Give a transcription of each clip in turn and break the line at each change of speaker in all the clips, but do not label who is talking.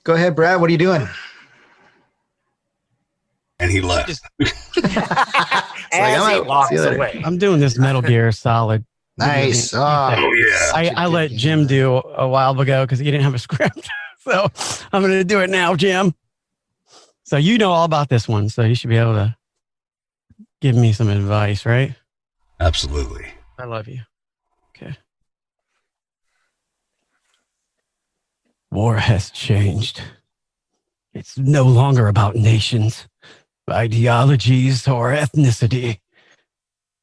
Go ahead, Brad. What are you doing?
And he left.
As he walks away.
I'm doing this Metal Gear Solid.
Nice.
Oh, yeah.
I let Jim do a while ago because he didn't have a script. So I'm going to do it now, Jim. So you know all about this one. So you should be able to give me some advice, right?
Absolutely.
I love you. Okay. War has changed. It's no longer about nations, ideologies, or ethnicity.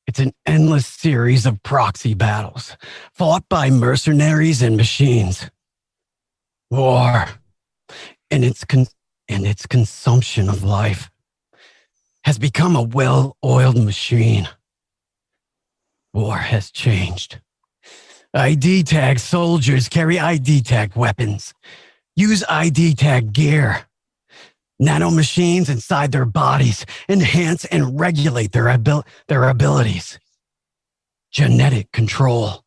It's an endless series of proxy battles fought by mercenaries and machines. War and its consumption of life has become a well-oiled machine. War has changed. ID tag soldiers carry ID tag weapons, use ID tag gear. Nanomachines inside their bodies enhance and regulate their abilities. Genetic control,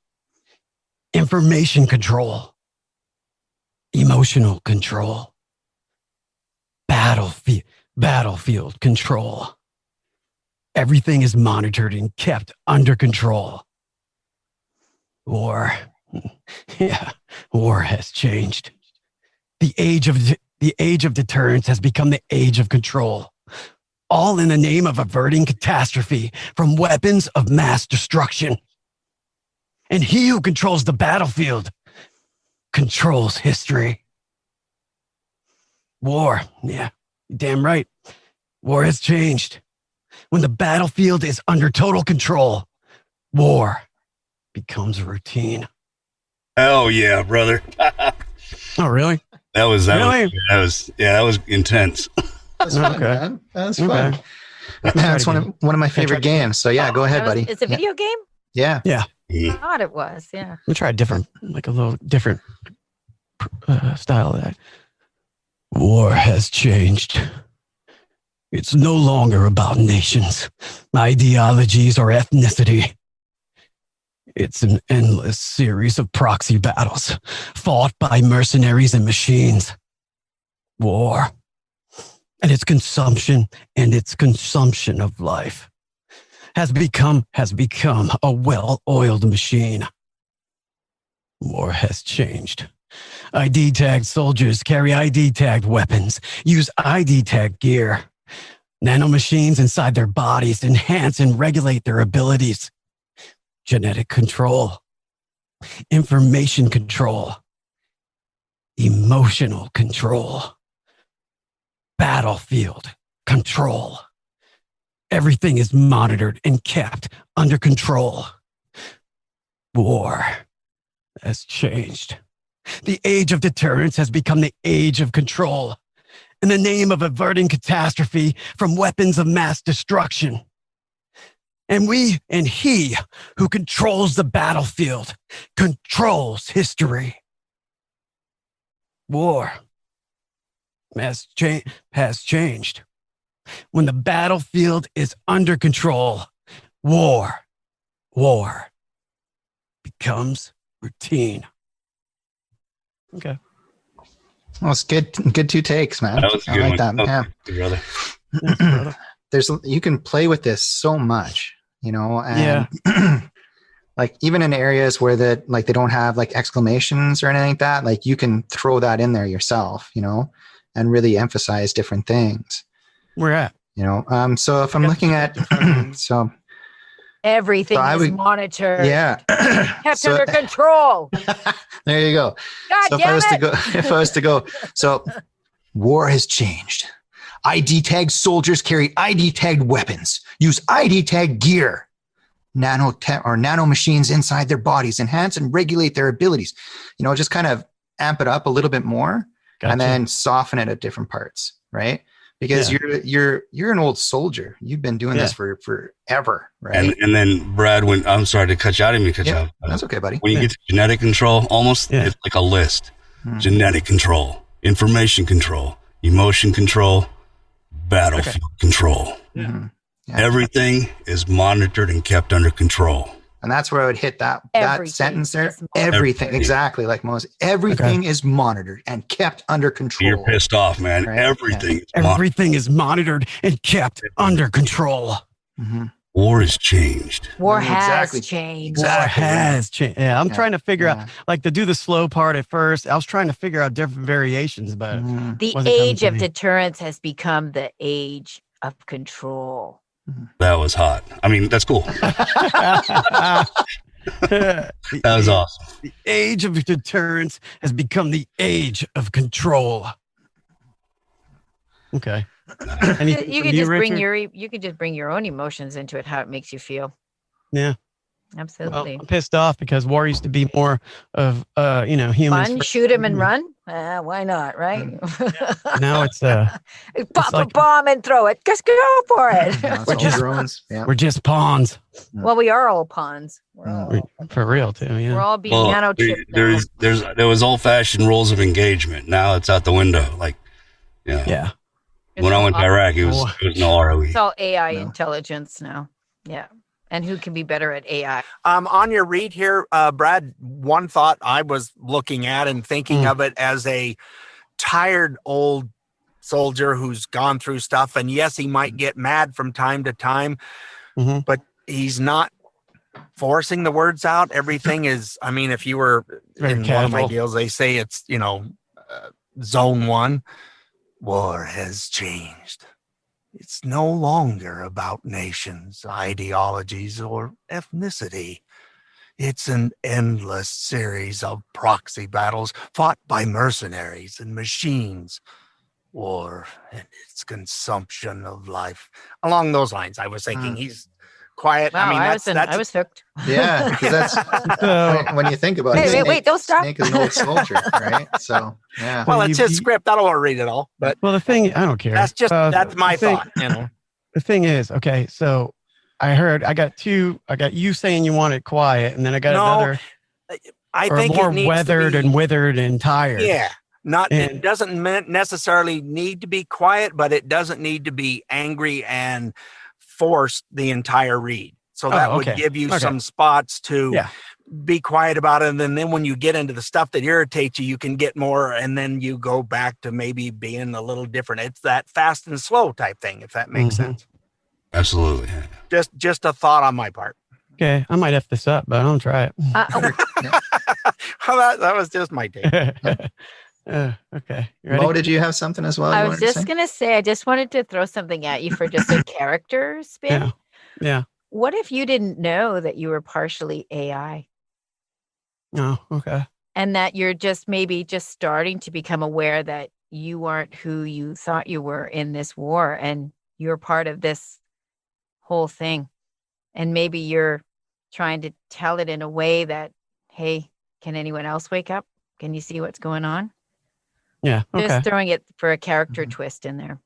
information control, emotional control, battlefield control. Everything is monitored and kept under control. War has changed. The age of deterrence has become the age of control, all in the name of averting catastrophe from weapons of mass destruction. And he who controls the battlefield controls history. War, yeah, damn right. War has changed. When the battlefield is under total control, war becomes routine.
Oh yeah, brother.
Oh, really?
That was intense.
That's fun,
Okay.
man. That's fun. That's one of my favorite games. So yeah, go ahead, buddy.
It's a video game?
Yeah.
I thought it was, yeah.
We try a little different style of that. War has changed. It's no longer about nations, ideologies, or ethnicity. It's an endless series of proxy battles fought by mercenaries and machines. War and its consumption of life has become a well-oiled machine. War has changed. ID tagged soldiers carry ID tagged weapons, use ID tag gear. Nanomachines inside their bodies enhance and regulate their abilities. Genetic control, information control, emotional control, battlefield control. Everything is monitored and kept under control. War has changed. The age of deterrence has become the age of control in the name of averting catastrophe from weapons of mass destruction. And he who controls the battlefield controls history. War has changed. When the battlefield is under control, war becomes routine. Okay.
Well, it's good two takes, man.
That was a good
I like
one.
that. Yeah.
Good, brother.
Thanks, brother.
You can play with this so much, and like even in areas where they don't have like exclamations or anything like that, like you can throw that in there yourself, and really emphasize different things.
Where at?
So if I'm looking at so
Everything is monitored.
Yeah.
Kept under control.
There you go.
God
So
damn
if I was to go, so war has changed. ID tagged soldiers carry ID tagged weapons, use ID tag gear. Nano machines inside their bodies enhance and regulate their abilities. Just kind of amp it up a little bit more.
Gotcha.
And then soften it at different parts, right? Because you're an old soldier. You've been doing this for forever, right?
And then Brad, I'm sorry to cut you out. I didn't mean to cut you out.
That's okay, buddy.
When you get to genetic control, it's like a list. Genetic control, information control, emotion control, battlefield control.
Mm-hmm. Yeah.
Everything is monitored and kept under control.
And that's where I would hit that sentence there. Everything, exactly like Moses. Everything is monitored and kept under control.
You're pissed off, man. Right?
Everything is monitored and kept under control.
Mm-hmm.
War has changed.
War has changed.
War has changed. Yeah, I'm trying to figure out, like, to do the slow part at first. I was trying to figure out different variations, but
the age of deterrence has become the age of control.
That was hot. I mean, that's cool. That was awesome.
The age of deterrence has become the age of control. Okay.
You can just bring your own emotions into it, how it makes you feel.
Yeah.
Absolutely.
Well, I'm pissed off because war used to be more of humans.
Fun, shoot him and run. Why not, right?
Now it's
pop a bomb and throw it. Just go for it.
We're just drones. We're just pawns.
Well, we are all pawns.
For real too. Yeah.
We're all being nano-chipped.
There was old-fashioned rules of engagement. Now it's out the window. Like,
yeah.
When I went to Iraq, it was no ROE.
It's all AI intelligence now. Yeah. And who can be better at AI?
On your read here, Brad, one thought I was looking at and thinking of it as a tired old soldier who's gone through stuff. And yes, he might get mad from time to time, but he's not forcing the words out. Everything is, I mean, if you were in one of my deals, they say it's, zone 1. War has changed. It's no longer about nations, ideologies, or ethnicity. It's an endless series of proxy battles fought by mercenaries and machines. War and its consumption of life. Along those lines, I was thinking he's quiet.
Wow, I was hooked.
Yeah, because that's when you think about it.
Wait, don't stop.
Snake is an old soldier, right? So, yeah.
Well, it's his script. I don't want to read it all, but
the thing, I don't care.
That's just that's my thought.
The thing is, okay, so I got you saying you want it quiet, and then I got another.
I think
more
it needs
weathered
to be,
and withered and tired.
Yeah. It doesn't necessarily need to be quiet, but it doesn't need to be angry and force the entire read. So that would give you some spots to be quiet about it. And then when you get into the stuff that irritates you, you can get more, and then you go back to maybe being a little different. It's that fast and slow type thing, if that makes sense.
Absolutely.
Just a thought on my part.
Okay, I might F this up, but I'll try it.
That was just my take.
Okay. You ready?
Mo, did you have something as well?
I was just going to say, I just wanted to throw something at you for just a character spin.
Yeah.
What if you didn't know that you were partially AI?
Oh, okay.
And that you're just starting to become aware that you aren't who you thought you were in this war, and you're part of this whole thing. And maybe you're trying to tell it in a way that, hey, can anyone else wake up? Can you see what's going on?
Yeah. Okay.
Just throwing it for a character twist in there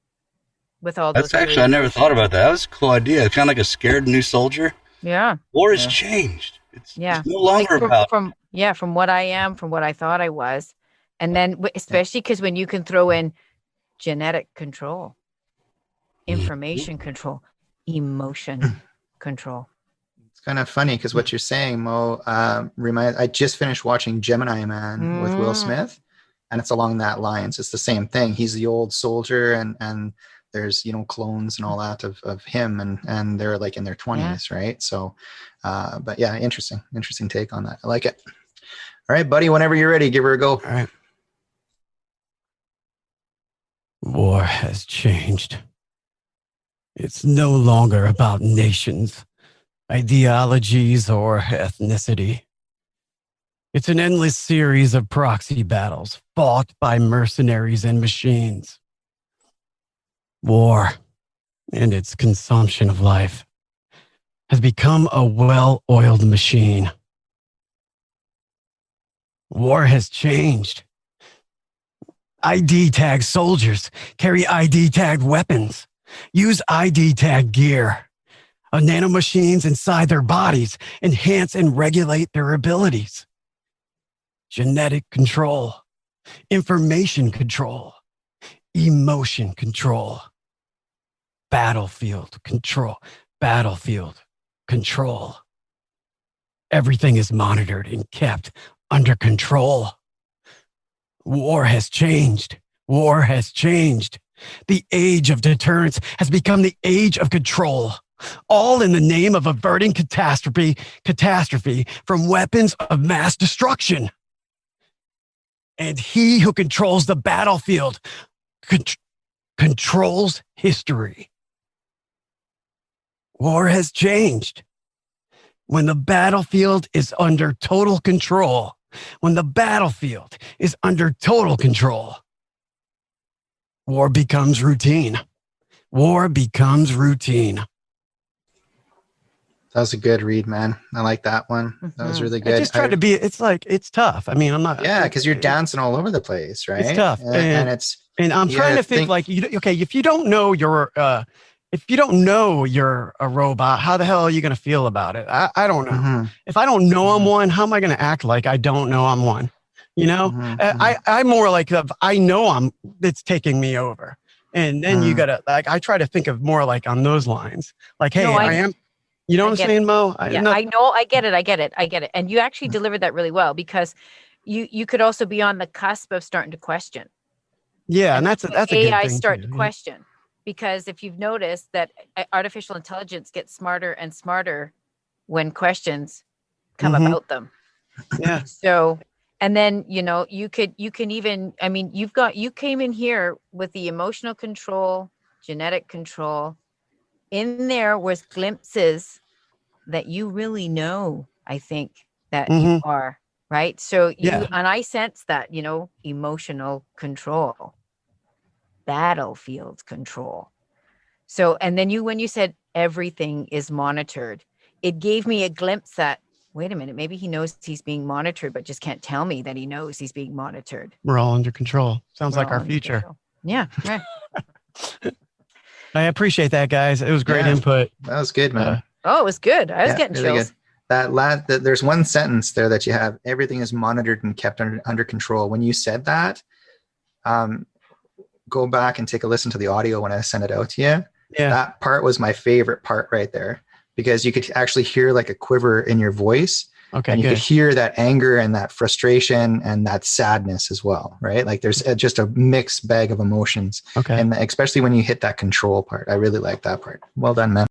with all those.
That's actually, I never thought about that. That was a cool idea. It's kind of like a scared new soldier.
Yeah.
War has changed. It's no longer about.
From what I am, from what I thought I was. And then especially because when you can throw in genetic control, information control, emotion control.
It's kind of funny because what you're saying, Mo, I just finished watching Gemini Man with Will Smith. And it's along that lines. It's the same thing. He's the old soldier, and there's clones and all that of him, and they're like in their 20s, right? So, but yeah, interesting take on that. I like it. All right, buddy. Whenever you're ready, give her a go.
All right. War has changed. It's no longer about nations, ideologies, or ethnicity. It's an endless series of proxy battles fought by mercenaries and machines. War and its consumption of life has become a well-oiled machine. War has changed. ID tag soldiers carry ID tagged weapons, use ID tag gear. Nanomachines inside their bodies enhance and regulate their abilities. Genetic control, information control, emotion control, battlefield control. Everything is monitored and kept under control. War has changed. War has changed. The age of deterrence has become the age of control, all in the name of averting catastrophe from weapons of mass destruction. And he who controls the battlefield controls history. War has changed. When the battlefield is under total control, when the battlefield is under total control, war becomes routine. War becomes routine.
That was a good read, man. I like that one. That was really good.
I just tried to be, it's tough. I mean, I'm not.
Yeah, because you're dancing all over the place, right?
It's tough. And I'm trying to think like, okay, if you don't know you're a robot, how the hell are you going to feel about it? I don't know.
Mm-hmm.
If I don't know I'm one, how am I going to act like I don't know I'm one? You know, I'm more like, I know it's taking me over. And then you got to, like, I try to think of more like on those lines. Like, hey, I am, you know what I'm saying, Mo?
I know. I get it. And you actually delivered that really well, because you could also be on the cusp of starting to question.
Yeah. And that's a good
AI
thing
start
too,
to question. Because if you've noticed that artificial intelligence gets smarter and smarter when questions come about them.
Yeah.
So, and then, you can even, I mean, you came in here with the emotional control, genetic control. In there was glimpses that you really know, I think, that you are, right? So and I sense that, emotional control. Battlefield control. So, and then when you said everything is monitored, it gave me a glimpse that, wait a minute, maybe he knows he's being monitored, but just can't tell me that he knows he's being monitored.
We're all under control. Sounds like our future.
Yeah. Right.
I appreciate that, guys. It was great input.
That was good, man.
It was good. I was getting
really
chills.
Good. There's one sentence there that you have, everything is monitored and kept under control. When you said that, go back and take a listen to the audio when I send it out to you.
Yeah.
That part was my favorite part right there, because you could actually hear like a quiver in your voice.
Okay.
And you could hear that anger and that frustration and that sadness as well, right? Like there's just a mixed bag of emotions.
Okay.
And especially when you hit that control part, I really like that part. Well done, man.